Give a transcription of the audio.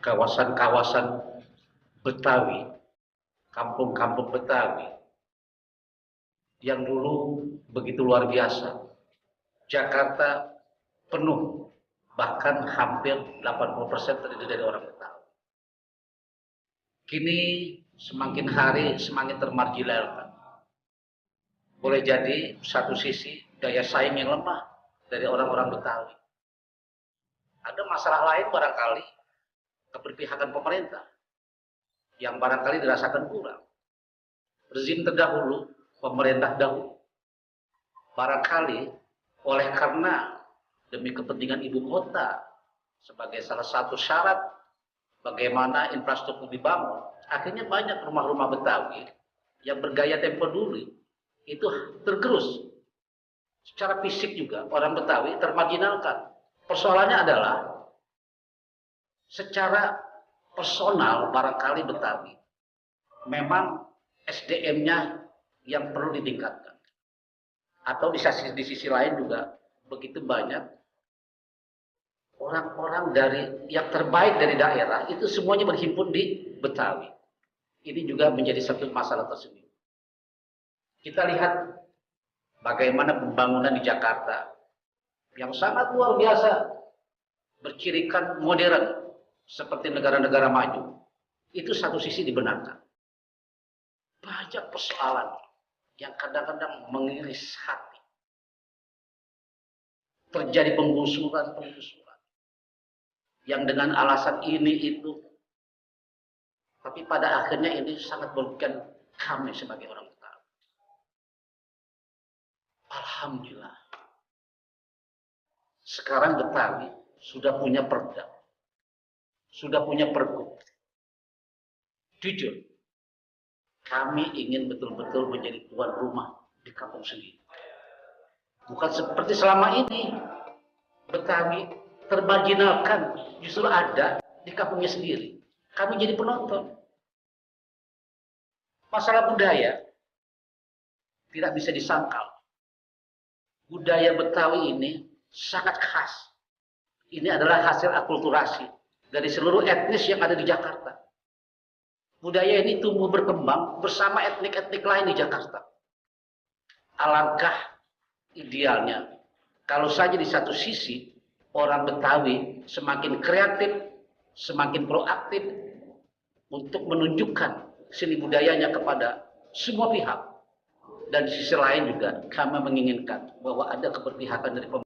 kawasan-kawasan Betawi, kampung-kampung Betawi yang dulu begitu luar biasa. Jakarta penuh, bahkan hampir 80% terdiri dari orang Betawi. Kini semakin hari semakin termarginalkan. Boleh jadi satu sisi daya saing yang lemah dari orang-orang Betawi. Ada masalah lain barangkali keberpihakan pemerintah yang barangkali dirasakan kurang. Rezim terdahulu, pemerintah dahulu, barangkali oleh karena demi kepentingan ibu kota sebagai salah satu syarat bagaimana infrastruktur dibangun, akhirnya banyak rumah-rumah Betawi yang bergaya tempo dulu itu tergerus. Secara fisik juga orang Betawi termarginalkan. Persoalannya adalah secara personal barangkali Betawi memang SDM-nya yang perlu ditingkatkan. Atau di sisi lain juga begitu banyak orang-orang dari yang terbaik dari daerah itu semuanya berhimpun di Betawi. Ini juga menjadi satu masalah tersendiri. Kita lihat bagaimana pembangunan di Jakarta yang sangat luar biasa, bercirikan modern seperti negara-negara maju. Itu satu sisi dibenarkan. Banyak persoalan yang kadang-kadang mengiris hati. Terjadi penggusuran yang dengan alasan ini itu, tapi pada akhirnya ini sangat merugikan kami sebagai orang Betawi. Alhamdulillah, sekarang Betawi sudah punya perda, sudah punya pergub. Jujur, kami ingin betul-betul menjadi tuan rumah di kampung sendiri. Bukan seperti selama ini Betawi termarginalkan, justru ada di kampungnya sendiri. Kami jadi penonton. Masalah budaya tidak bisa disangkal. Budaya Betawi ini sangat khas. Ini adalah hasil akulturasi dari seluruh etnis yang ada di Jakarta. Budaya ini tumbuh berkembang bersama etnik-etnik lain di Jakarta. Alangkah idealnya kalau saja di satu sisi orang Betawi semakin kreatif, semakin proaktif untuk menunjukkan seni budayanya kepada semua pihak. Dan di sisi lain juga kami menginginkan bahwa ada keberpihakan dari pemerintah.